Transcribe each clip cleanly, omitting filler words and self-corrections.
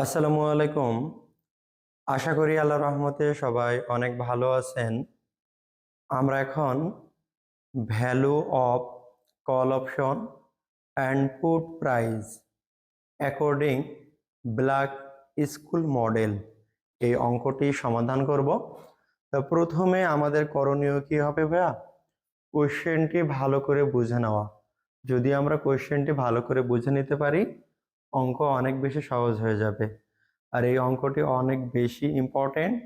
আসসালামু আলাইকুম। আশা করি আল্লাহর রহমতে সবাই অনেক ভালো আছেন। আমরা এখন value of call option and put price according black school model এই অঙ্কটি সমাধান করব। তো প্রথমে আমাদের করণীয় কি হবে ভাইয়া? কোশ্চেনটি ভালো করে বুঝে নেওয়া। যদি আমরা কোশ্চেনটি ভালো করে বুঝে নিতে পারি, অঙ্ক অনেক বেশি সহজ হয়ে যাবে। আর এই অঙ্কটি অনেক বেশি ইম্পর্টেন্ট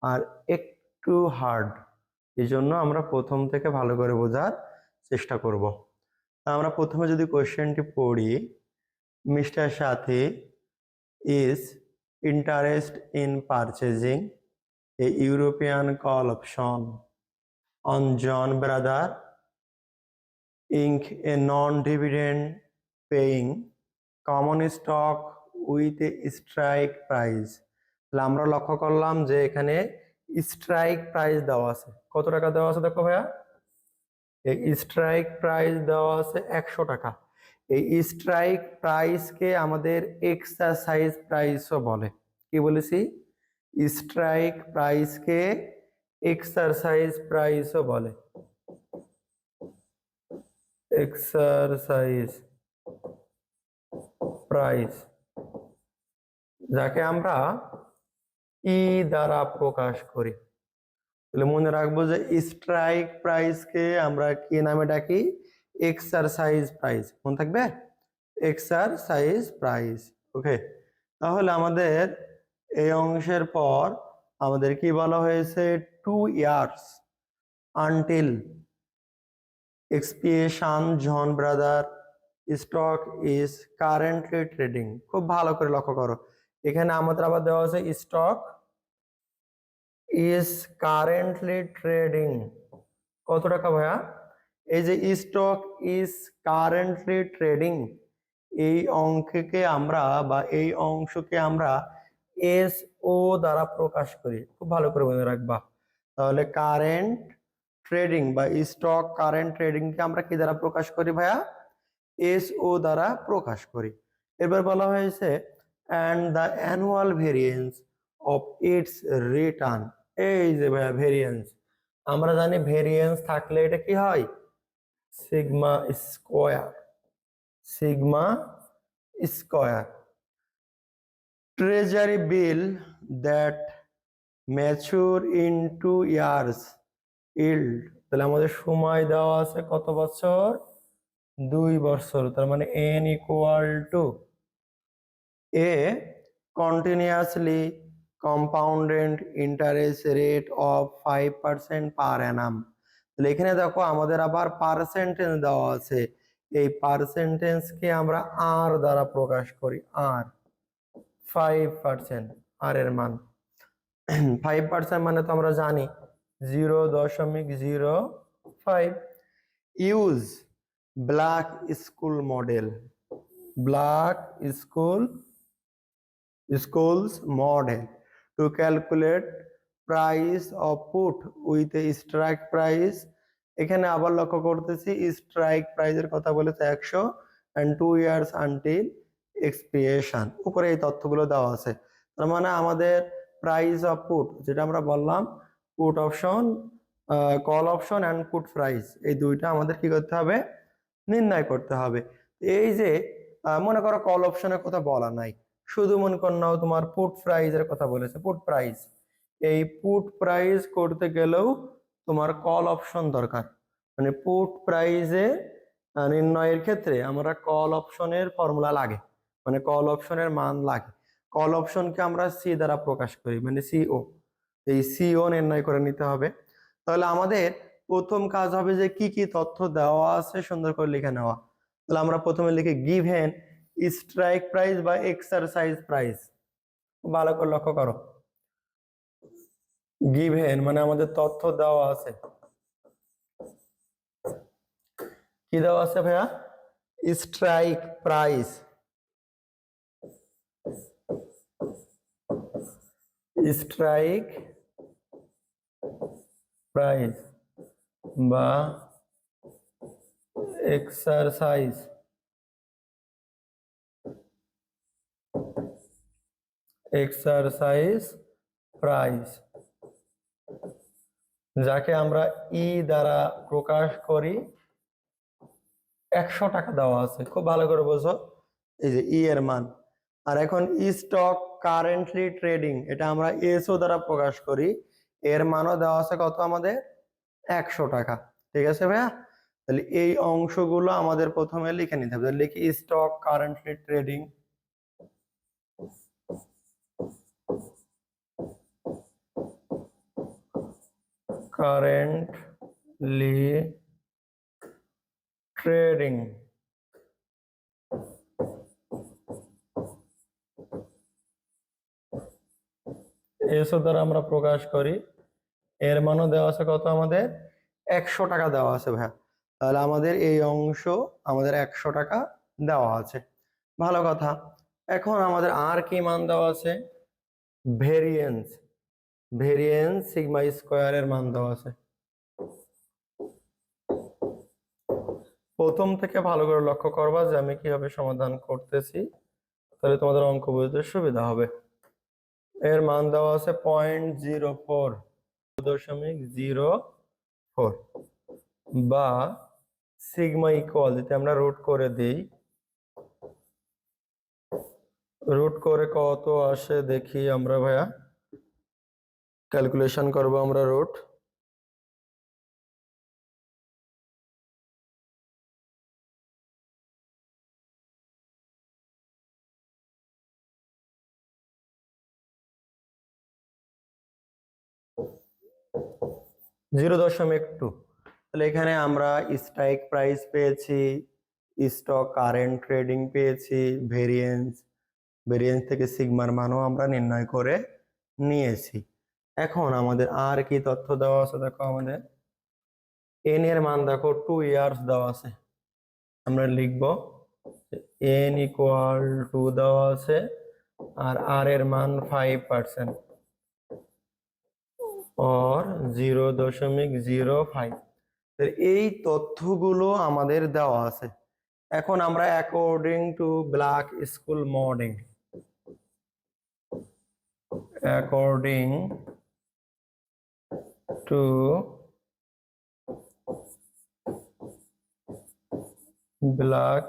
আর একটু হার্ড। এই জন্য আমরা প্রথম থেকে ভালো করে বোঝার চেষ্টা করব। আমরা প্রথমে যদি কোশ্চেনটি পড়ি, mister Sathi is interest in purchasing a European call option on John Brother Inc a non dividend paying common stock with a strike price. তাহলে আমরা লক্ষ্য করলাম যে এখানে স্ট্রাইক প্রাইস দেওয়া আছে। কত টাকা দেওয়া আছে দেখো ভাইয়া? এই স্ট্রাইক প্রাইস দেওয়া আছে 100 টাকা। এই স্ট্রাইক প্রাইসকে আমাদের এক্সারসাইজ প্রাইসও বলে। কি বলেছি? স্ট্রাইক প্রাইসকে এক্সারসাইজ প্রাইসও বলে। এক্সারসাইজ প্রাইস, যাকে আমরা ই দ্বারা প্রকাশ করি। তাহলে মনে রাখবো যে স্ট্রাইক প্রাইসকে আমরা কি নামে ডাকি? Exercise price. মনে থাকবে? Exercise price. ওকে, তাহলে আমাদের এই অংশের পর আমাদের কি বলা হয়েছে? 2 years until expiration John brother stock is currently trading. খুব ভালো করে লক্ষ্য করো, এখানে আমাদের আবার দেওয়া আছে স্টক ইজ কারেন্টলি ট্রেডিং। কত টাকা ভাইয়া? এই যে স্টক ইজ কারেন্টলি ট্রেডিং, এই অঙ্ককে আমরা বা এই অংশকে আমরা এস ও দ্বারা প্রকাশ করি। খুব ভালো করে মনে রাখবা। তাহলে কারেন্ট ট্রেডিং বা স্টক কারেন্ট ট্রেডিংকে আমরা কি দ্বারা প্রকাশ করি ভাইয়া? এস ও দ্বারা প্রকাশ করি। এবার বলা হয়েছে and the annual variance of its return. এই যে ভাইয়া ভেরিয়েন্স, আমরা জানি ভেরিয়েন্স থাকলে এটা কি হয়? Sigma square. Sigma square. Treasury bill that mature in 2 years yield. তাহলে আমাদের সময় দেওয়া আছে কত বছর? 2 বছর। তার মানে n equal to A continuously compounded interest rate of 5% পার অ্যানাম। তাহলে এখানে দেখো আমাদের আবার পার্সেন্টেজ দেওয়া আছে। এই পার্সেন্টেজকে আমরা আর দ্বারা প্রকাশ করি। আর 5%, আর এর মান 5% মানে তো আমরা জানি 0.05। Use black school model, black schools model to calculate price of put with a strike price। এখানে আবার লক্ষ্য করতেছি স্ট্রাইক প্রাইসের কথা বলেছে 100 and 2 years until expiration। উপরে এই তথ্যগুলো দেওয়া আছে। তার মানে আমাদের প্রাইস অফ পুট, যেটা আমরা বললাম put option, call option and put price, এই দুইটা আমাদের কি করতে হবে? নির্ণয় করতে হবে। এই যে মনে করো কল অপশনের কথা বলা নাই, শুধু মনে কর নাও তোমার পুট প্রাইজের কথা বলেছে। পুট প্রাইস, এই পুট প্রাইস করতে গেলেও তোমার কল অপশন দরকার। মানে পুট প্রাইজে নির্ণয়ের ক্ষেত্রে আমরা কল অপশনের ফর্মুলা লাগে, মানে কল অপশনের মান লাগে। কল অপশনকে আমরা সি দ্বারা প্রকাশ করি, মানে সিও। এই সিও নির্ণয় করে নিতে হবে। তাহলে আমাদের প্রথম কাজ হবে যে কি কি তথ্য দেওয়া আছে সুন্দর করে লিখে নেওয়া। তাহলে আমরা প্রথমে লিখি গিভেন স্ট্রাইক প্রাইস বা এক্সারসাইজ প্রাইস। ভালো করে লক্ষ্য করো, গিভেন মানে আমাদের তথ্য দেওয়া আছে। কি দেওয়া আছে ভাইয়া? স্ট্রাইক প্রাইস, স্ট্রাইক প্রাইস বা এক্সারসাইজ এক্সারসাইজ প্রাইস, যাকে আমরা ই দ্বারা প্রকাশ করি, 100 টাকা দেওয়া আছে। খুব ভালো করে বোঝো, এই যে ই এর মান। আর এখন স্টক কারেন্টলি ট্রেডিং, এটা আমরা এসও দ্বারা প্রকাশ করি, এর মানও দেওয়া আছে কত আমাদের, 100 টাকা। ঠিক আছে ভাইয়া? তাহলে এই অংশগুলো আমাদের প্রথমে লিখে নিতে হবে। লিখি stock currently trading, currently trading. S O দ্বারা আমরা প্রকাশ করি, এর মানও দেওয়া আছে কত আমাদের, 100 টাকা দেওয়া আছে ভাইয়া। তাহলে আমাদের এই অংশ আমাদের 100 টাকা দেওয়া আছে। ভালো কথা। এখন আমাদের আর কি মান দেওয়া আছে, ভেরিয়েন্স, ভেরিয়েন্স সিগমা স্কোয়ারের মান দেওয়া আছে। প্রথম থেকে ভালো করে লক্ষ্য করবা যে আমি কিভাবে সমাধান করতেছি, তাহলে তোমাদের অঙ্ক বুঝতে সুবিধা হবে। এর মান দেওয়া আছে 0.04, 0.04, বা সিগমা ইকুয়াল, যদি আমরা রুট করে দিই, রুট করে কত আসে দেখি আমরা ভাইয়া, ক্যালকুলেশন করব আমরা রুট। (0.2), তাহলে এখানে আমরা স্ট্রাইক প্রাইস পেয়েছি, স্টক কারেন্ট ট্রেডিং পেয়েছি, ভেরিয়েন্স, ভেরিয়েন্স থেকে সিগমার মানও আমরা নির্ণয় করে নিয়েছি। এখন আমাদের আর কি তথ্য দেওয়া আছে দেখো, আমাদের এন এর মান দেখো 2 ইয়ার্স দেওয়া আছে। আমরা লিখব এন ইকুয়াল টু দেওয়া আছে, আর আর এর মান 5% or 0.05। এই তথ্যগুলো আমাদের দেওয়া আছে। এখন আমরা according to black school model, according to black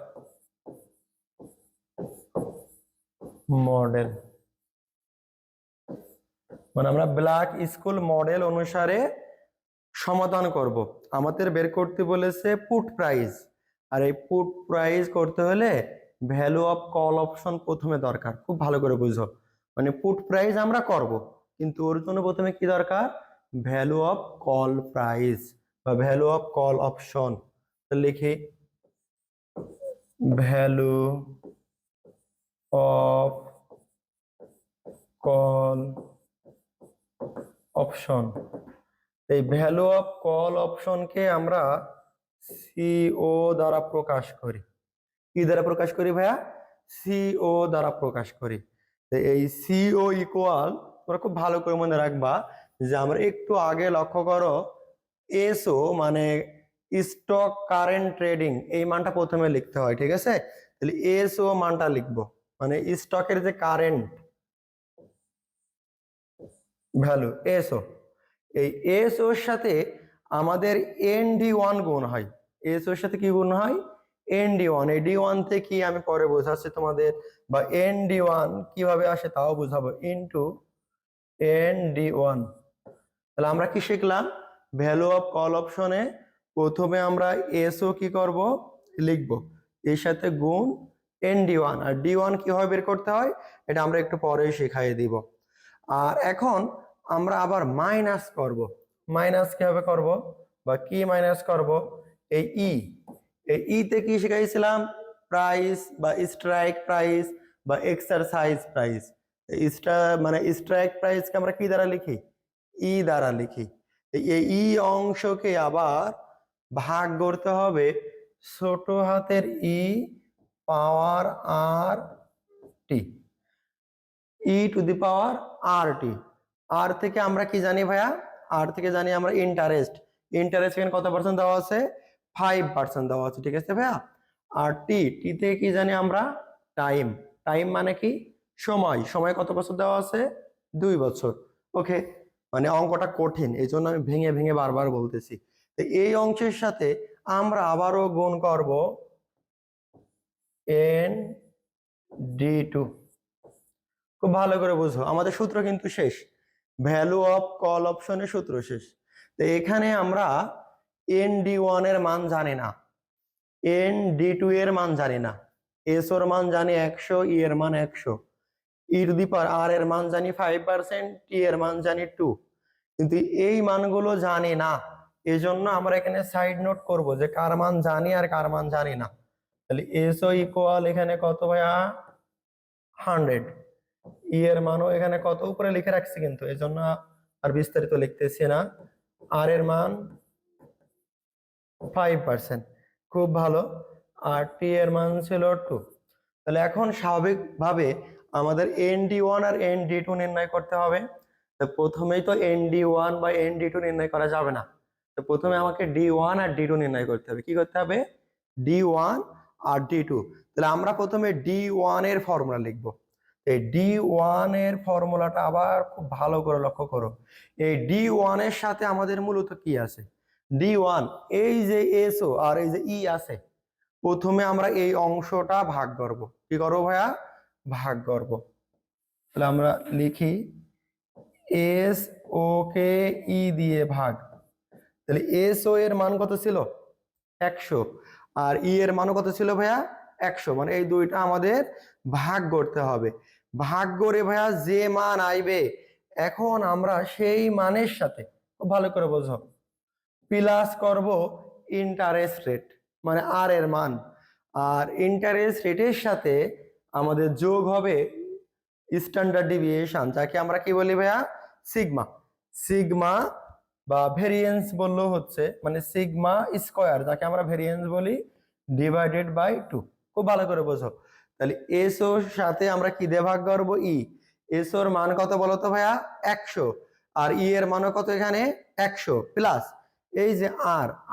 model, মানে আমরা ব্ল্যাক স্কুল মডেল অনুসারে সমাধান করব। আমাদের বের করতে বলেছে পুট প্রাইস, আর এই পুট প্রাইস করতে হলে ভ্যালু অফ কল অপশন প্রথমে দরকার। খুব ভালো করে বুঝো, মানে পুট প্রাইস আমরা করব, কিন্তু ওর জন্য প্রথমে কি দরকার, ভ্যালু অফ কল প্রাইস বা ভ্যালু অফ কল অপশন। তো লিখি ভ্যালু অফ কল অপশন। এই ভ্যালু অফ কল অপশনকে আমরা সিও দ্বারা প্রকাশ করি। কি দ্বারা প্রকাশ করি ভাইয়া, সিও দ্বারা প্রকাশ করি। এই সিও ইকুয়াল, তোমরা খুব ভালো করে মনে রাখবা যে আমরা একটু আগে লক্ষ্য করো, এসও মানে স্টক কারেন্ট ট্রেডিং, এই মানটা প্রথমে লিখতে হয়। ঠিক আছে? তাহলে এসও মানটা লিখবো, মানে স্টকের যে কারেন্ট ভ্যালু এসও, এই এসও এর সাথে আমাদের ND1 গুণ হয়। এসও এর সাথে কি গুণ হয়, ND1। এই D1 থেকে কি আমি পরে বোঝাচ্ছি তোমাদের, বা ND1 কিভাবে আসে তাও বোঝাবো, ইনটু ND1। তাহলে আমরা কি শিখলাম, ভ্যালু অফ কল অপশনে প্রথমে আমরা এসও কি করব, লিখব, এর সাথে গুণ ND1। আর D1 কিভাবে বের করতে হয় এটা আমরা একটু পরেই শিখাই দিব। আর এখন আমরা আবার মাইনাস করব। মাইনাস কিভাবে করব, বা কি মাইনাস করব, এই তে কি শিখাইছিলাম, প্রাইস বা স্ট্রাইক প্রাইস বা এক্সারসাইজ প্রাইস। মানে স্ট্রাইক প্রাইসকে আমরা কি দ্বারা লিখি, ই দ্বারা লিখি। এই ই অংশকে আবার ভাগ করতে হবে ছোট হাতের ই পাওয়ার আর টি, ই টু দি পাওয়ার আর টি। আর থেকে আমরা কি জানি ভাইয়া, আর থেকে জানি আমরা ইন্টারেস্ট। ইন্টারেস্ট এখানে কত পার্সেন্ট দেওয়া আছে, 5% দেওয়া আছে। ঠিক আছে ভাইয়া? আর টি থেকে কি জানি আমরা, টাইম। টাইম মানে কি, সময় সময় কত বছর দেওয়া আছে? 2 বছর। ওকে, মানে অঙ্কটা কঠিন, এই জন্য আমি ভেঙে ভেঙে বারবার বলতেছি। তো এই অংশের সাথে আমরা আবারও গুণ করব ND2। খুব ভালো করে বুঝো, আমাদের সূত্র কিন্তু শেষ, ভ্যালু অফ কল অপশনের সূত্র শেষ। তো এখানে আমরা ND1 এর মান জানি না, ND2 এর মান জানি না, এসওর মান জানি 100, ই এর মান 100, আর এর মান জানি 5%, টি এর মান জানি 2, কিন্তু এই মানগুলো জানি না। এজন্য আমরা এখানে সাইড নোট করব যে কার মান জানি আর কার মান জানি না। তাহলে এসও ইকুয়াল এখানে কত ভাইয়া? 100। ই এর মানও এখানে কত উপরে লিখে রাখছি, কিন্তু এজন্য আর বিস্তারিত লিখতেছি না। আর এর মান 5%, খুব ভালো। আর টি এর মান ছিল 2। তাহলে এখন স্বাভাবিকভাবে আমাদের ND1 আর ND2 নির্ণয় করতে হবে। তো প্রথমেই তো ND1 বা ND2 নির্ণয় করা যাবে না, তো প্রথমে আমাকে D1 আর D2 নির্ণয় করতে হবে। কি করতে হবে? D1 আর D2। তাহলে আমরা প্রথমে D1 এর ফর্মুলা লিখব। এই D1 এর ফর্মুলাটা আবার খুব ভালো করে লক্ষ্য করো। এই D1 এর সাথে আমাদের মূলত কি আছে? D1, এই যে এসও আর এই যে ই আছে, প্রথমে আমরা এই অংশটা ভাগ করব। কি করবো ভাইয়া? ভাগ করব। তাহলে আমরা লিখি এস ও কে ই দিয়ে ভাগ। তাহলে এস ও এর মান কত ছিল? 100, আর ই এর মানও কত ছিল ভাইয়া? 100। মানে এই দুইটা আমাদের ভাগ করতে হবে। ভাগ করে ভাইয়া যে মান আইবে, এখন আমরা সেই মানের সাথে, খুব ভালো করে বোঝো, প্লাস করব ইন্টারেস্ট রেট, মানে আর এর মান। আর ইন্টারেস্ট রেটের সাথে আমাদের যোগ হবে স্ট্যান্ডার্ড ডেভিয়েশন, যাকে আমরা কি বলি ভাইয়া? সিগমা। সিগমা বা ভেরিয়েন্স বললেও হচ্ছে, মানে সিগমা স্কয়ার, যাকে আমরা ভেরিয়েন্স বলি, ডিভাইডেড বাই 2। খুব ভালো করে বোঝো। তাহলে এসও সাথে আমরা কি দিয়ে ভাগ করবো? ই। এসওর মান কত বলো তো ভাইয়া? 100। আর ই এর মানও কত এখানে? 100 প্লাস এই যে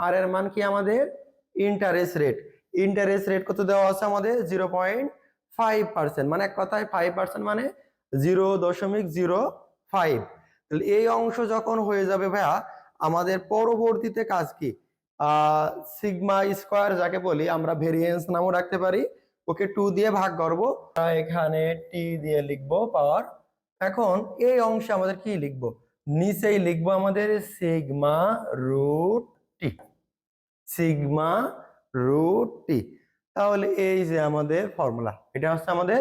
আর এর মান কি আমাদের? Interest rate. ইন্টারেস্ট রেট কত দেওয়া আছে আমাদের? 0.5%, মানে এক কথায় 5% মানে 0.05। তাহলে এই অংশ যখন হয়ে যাবে ভাইয়া, আমাদের পরবর্তীতে কাজ কি? সিগমা স্কয়ার, যাকে বলি আমরা ভেরিয়েন্স নামও রাখতে পারি, ওকে 2 দিয়ে ভাগ করব। এখানে টি দিয়ে লিখবো পাওয়ার। এখন এই অংশে আমাদের কি লিখবো? নিচেই লিখবো আমাদের sigma root T. Sigma root T. তাহলে এই যে আমাদের ফর্মুলা, এটা হচ্ছে আমাদের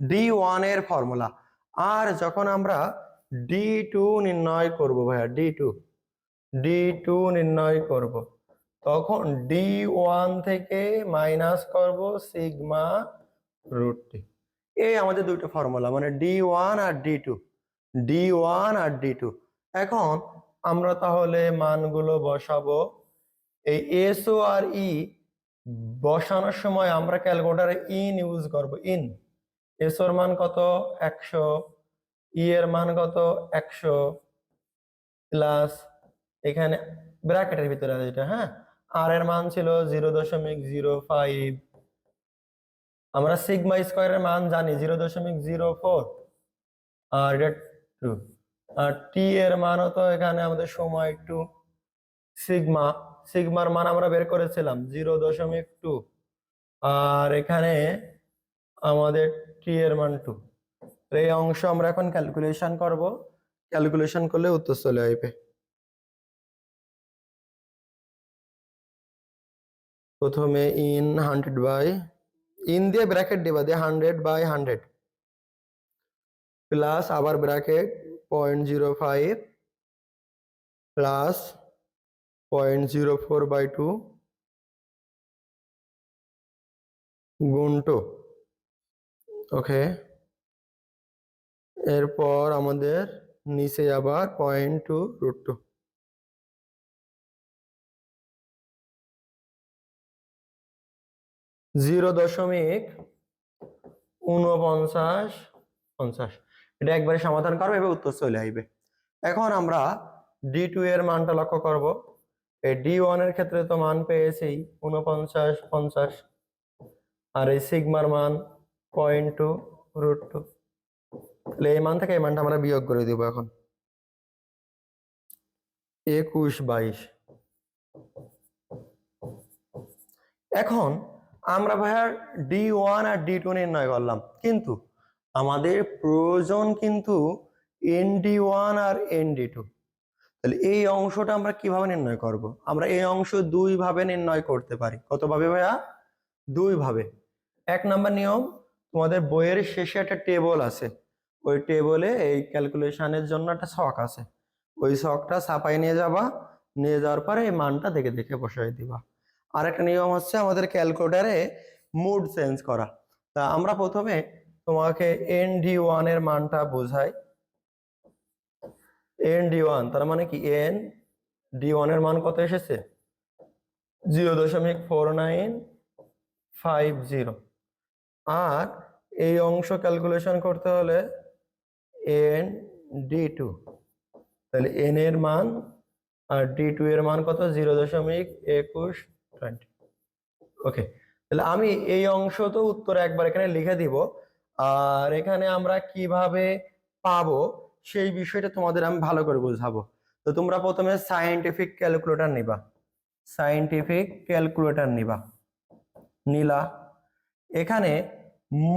D1 এর ফর্মুলা। আর যখন আমরা D2 নির্ণয় করব ভাইয়া, D2 নির্ণয় করব, তখন D1 থেকে মাইনাস করব সিগমা রুট টি। এই আমাদের দুটো ফর্মুলা, মানে D1 আর D2, D1 আর D2। এখন আমরা তাহলে মানগুলো বসাবো। এই এসও আর ই বসানোর সময় আমরা ক্যালকুলেটরে ইন ইউজ করব। ইন, এসওর মান কত? 100, ই এর মান কত? 100 প্লাস এখানে ব্র্যাকেটের ভিতরে আছে এটা, হ্যাঁ, আর এর মান ছিল 0.05। আমরা সিগমা স্কয়ারের মান জানি 0.04, আর এটা 2। আর টি এর মানও তো এখানে আমাদের সময় একটু, সিগমার মান আমরা বের করেছিলাম 0.2, আর এখানে আমাদের টি এর মান 2। এই অংশ আমরা এখন ক্যালকুলেশন করব, ক্যালকুলেশন করলে উত্তর চলে আসবে। প্রথমে ইন 100 বাই, ইন দিয়ে ব্র্যাকেট দিবা, দিয়ে 100/100 প্লাস আবার ব্র্যাকেট 0.05 প্লাস 0.04/2 গুণ 2। ওকে, এরপর আমাদের নিচে আবার 0.2√2। 0.4950, এটা একবারে সমাধান করবে, এবার উত্তর চলে আসবে। এখন আমরা D2 এর মানটা লক্ষ্য করব। এই D1 এর ক্ষেত্রে তো মান পেয়েছি 4950, আর এই সিগমার মান 0.2√2। তাহলে এই মান থেকে এই মানটা আমরা বিয়োগ করে দিব এখন। 21, 22। এখন আমরা ভাইয়া D1 আর D2 নির্ণয় করলাম, কিন্তু আমাদের প্রয়োজন কিন্তু ND1 আর ND2। তাহলে এই অংশটা আমরা কিভাবে নির্ণয় করব? আমরা এই অংশ দুই ভাবে নির্ণয় করতে পারি। কত ভাবে ভাইয়া? দুই ভাবে। এক নাম্বার নিয়ম, তোমাদের বইয়ের শেষে একটা টেবল আছে, ওই টেবলে এই ক্যালকুলেশনের জন্য একটা ছক আছে, ওই ছকটা ছাপাই নিয়ে যাবা, নিয়ে যাওয়ার পরে এই মানটা দেখে দেখে বসাই দিবা। আরেকটা নিয়ম হচ্ছে আমাদের ক্যালকুলেটরে মুড চেঞ্জ করা। তা আমরা প্রথমে তোমাকে ND1 এর মানটা বোঝাই। ND1 তার মানে কি, ND1 এর মান কত এসেছে? 0.4950। আর এই অংশ ক্যালকুলেশন করতে হলে ND2, তাহলে N এর মান আর D2 এর মান কত? 0.2120। ওকে, তাহলে আমি এই অংশ তো উত্তর একবার এখানে লিখে দিব, আর এখানে আমরা কিভাবে পাবো সেই বিষয়টা তোমাদের আমি ভালো করে বোঝাবো। তো তোমরা প্রথমে সায়েন্টিফিক ক্যালকুলেটর নিবা, সায়েন্টিফিক ক্যালকুলেটর নিলা। এখানে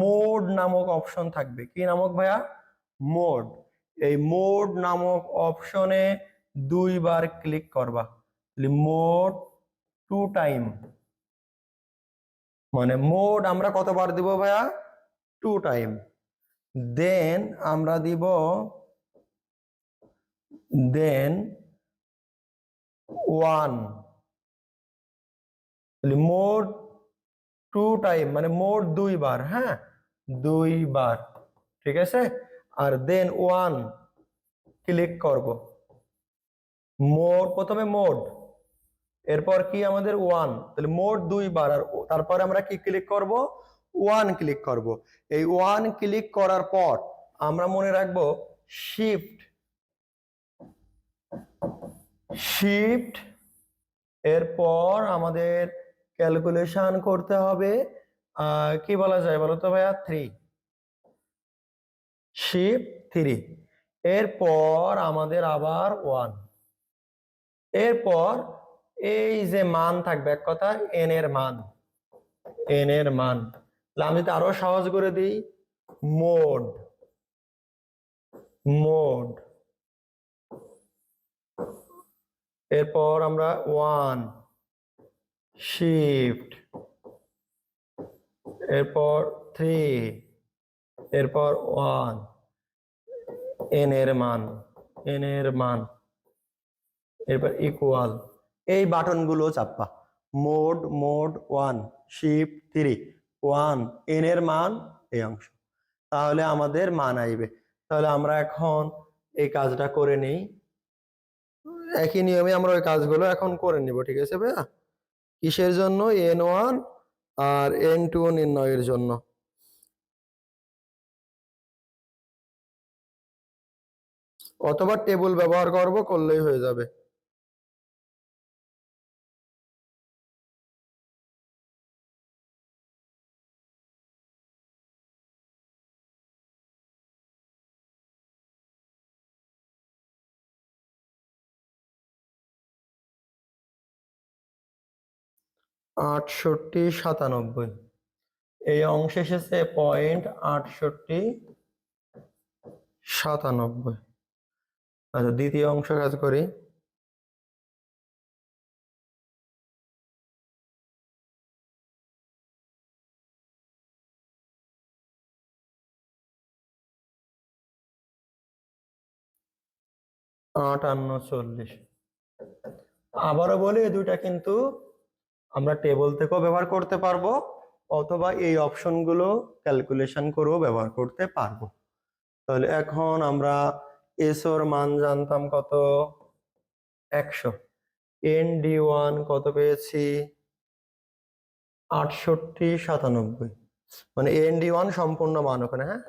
মোড নামক অপশন থাকবে। কি নামক ভাইয়া? মোড। এই মোড নামক অপশনে দুইবার ক্লিক করবা। মোড 2 টাইম, মানে মোড আমরা কতবার দিব ভাইয়া? 2 টাইম। দেন আমরা দিব ওয়ান। মোড 2 টাইম মানে মোড দুইবার, হ্যাঁ, দুইবার, ঠিক আছে। আর দেন ওয়ান ক্লিক করব। মোড প্রথমে মোড, এরপর কি আমাদের ওয়ান, তাহলে মোড দুইবার, আর তারপরে আমরা কি ক্লিক করব? ওয়ান ক্লিক করব। এই ওয়ান ক্লিক করার পর আমরা মনে রাখবো শিফট, শিফট এরপর আমাদের ক্যালকুলেশন করতে হবে কি বলা যায় বলো তো ভাইয়া? 3, শিফট 3। এরপর আমাদের আবার 1। এরপর এই যে মান থাকবে, এক কথা এন এর মান, এন এর মান। আমি যদি আরো সহজ করে দিই, মোড, মোড, এরপর আমরা 1, শিফট, এরপর 3, এরপর 1, এন এর মান, এন এর মান, এরপর ইকুয়াল। এই বাটনগুলো চাপবা। মোড, মোড 1, শিফট 3, 1, এন এর মান, এই অংশ, তাহলে আমাদের মান আসবে। তাহলে আমরা এখন এই কাজটা করে নেই, একই নিয়মে আমরা ওই কাজগুলো এখন করে নিব, ঠিক আছে ভাইয়া? কিসের জন্য? N1 আর N2 নির্ণয়ের জন্য। অথবা টেবিল ব্যবহার করলেই হয়ে যাবে। আটষট্টি, 97, এই অংশে এসেছে 0.6897। আচ্ছা, দ্বিতীয় অংশ কাজ করি। আটান্ন, 40। আবারও বলি, এই দুইটা কিন্তু আমরা টেবিল থেকেও ব্যবহার করতে পারবো, অথবা এই অপশনগুলো ক্যালকুলেশন করেও ব্যবহার করতে পারবো। তাহলে এখন আমরা এসোর মান জানতাম কত? 100। ND1 কত পেয়েছি? 68, 97, মানে ND1 সম্পূর্ণ মান ওখানে, হ্যাঁ,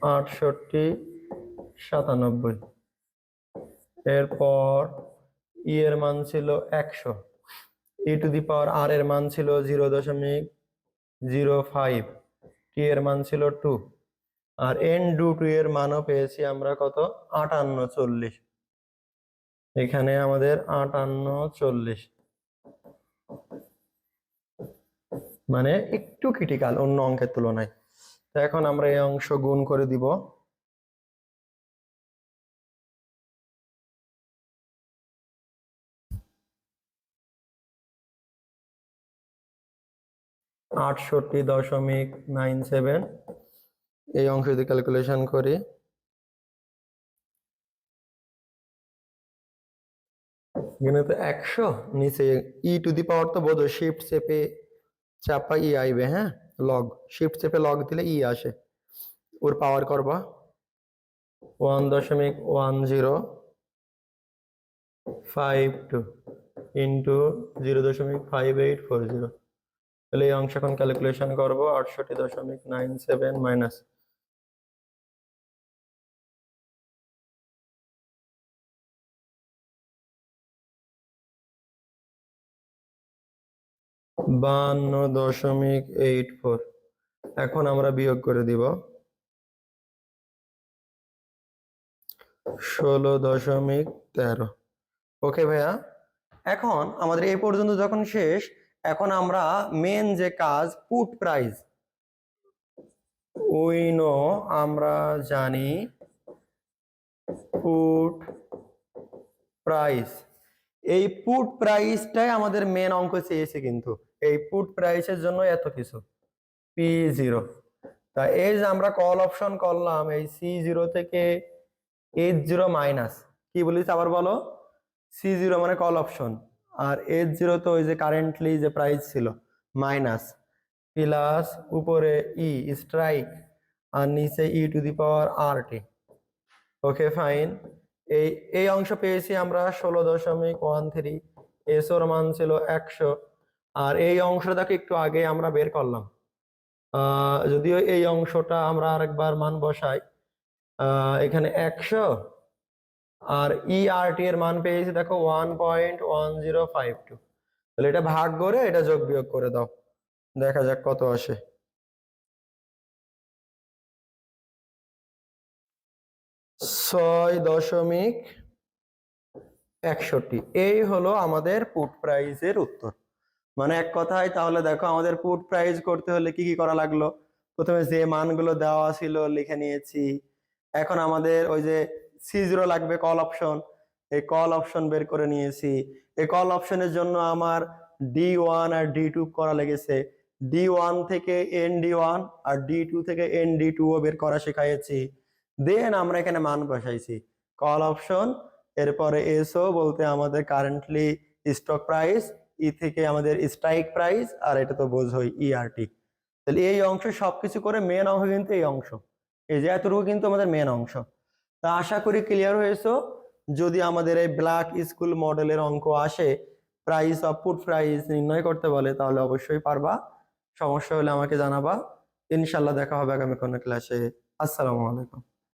68, 97। এরপর ই এর মান ছিল 100, e⁻r এর মান ছিল 0.05, টি এর মান ছিল 2, আর N2 এর মানও পেয়েছি আমরা কত 5840। এখানে আমাদের 5840 মানে একটু ক্রিটিক্যাল অন্য অঙ্কের তুলনায়। তো এখন আমরা এই অংশ গুণ করে দিব। (68.97) এই অংশ যদি ক্যালকুলেশন করি এখানে তো 100, নিচে e⁻, তো বোধ শিফট চেপে চাপা ই আইবে, হ্যাঁ লগ, শিফট চেপে লগ দিলে ই আসে, ওর পাওয়ার করবা 1.1052 ইন্টু 0.5840। তাহলে এই অংশ এখন ক্যালকুলেশন করবো 68.97 মাইনাস 52.84। এখন আমরা বিয়োগ করে দিব 16.13। ওকে ভাইয়া, এখন আমাদের এই পর্যন্ত যখন শেষ, এখন আমরা মেন যে কাজ পুট প্রাইস, উই নো আমরা জানি পুট প্রাইস, এই পুট প্রাইসটাই আমাদের মেন অঙ্ক চেয়েছে, কিন্তু এই পুট প্রাইসের জন্য এত কিছু P0। তা এই যে আমরা কল অপশন করলাম এই C0 থেকে H0 মাইনাস, কি বলিস আবার বলো, C0 মানে কল অপশন, আর H0 তো ওই যে কারেন্টলি যে প্রাইস ছিল মাইনাস, প্লাস উপরে ই স্ট্রাইক, আর নিচে e⁻RT। ওকে ফাইন, এই এই অংশ পেয়েছি আমরা 16.13, এসোর মান ছিল 100, আর এই অংশটাকে একটু আগে আমরা বের করলাম, যদিও এই অংশটা আমরা আরেকবার মান বসাই, এখানে 100 আর ERT এর মান পেয়েছি দেখো 1.1052। তাহলে এটা ভাগ করে এটা যোগ বিয়োগ করে দাও, দেখা যাক কত আসে। 6.61। এই হলো আমাদের পুট প্রাইসের উত্তর। মানে এক কথায় তাহলে দেখো আমাদের পুট প্রাইস করতে হলে কি কি করা লাগলো, প্রথমে যে মানগুলো দেওয়া ছিল লিখে নিয়েছি, এখন আমাদের ওই যে C0 লাগবে কল অপশন, এই কল অপশন বের করে নিয়েছি। এই কল অপশনের জন্য আমার D1 আর D2 করা লেগেছে, D1 থেকে ND1 আর D2 থেকে ND2 ও বের করা শিখাইছি। দেন আমরা এখানে মান বসাইছি কল অপশন, এরপরে এসও বলতে আমাদের কারেন্টলি স্টক প্রাইস, ই থেকে আমাদের স্ট্রাইক প্রাইস, আর এটা তো বোঝোই ERT। তাহলে এই অংশ সবকিছু করে মেন অংশ কিন্তু এই অংশ, এই যে এতটুকু কিন্তু আমাদের মেন অংশ। তা আশা করি ক্লিয়ার হয়েছে। যদি আমাদের এই ব্ল্যাক স্কুল মডেলের অঙ্ক আসে, প্রাইস অফ পুট প্রাইস নির্ণয় করতে বলে, তাহলে অবশ্যই পারবা। সমস্যা হলে আমাকে জানাবা। ইনশাল্লাহ দেখা হবে আগামী কোনো ক্লাসে। আসসালামু আলাইকুম।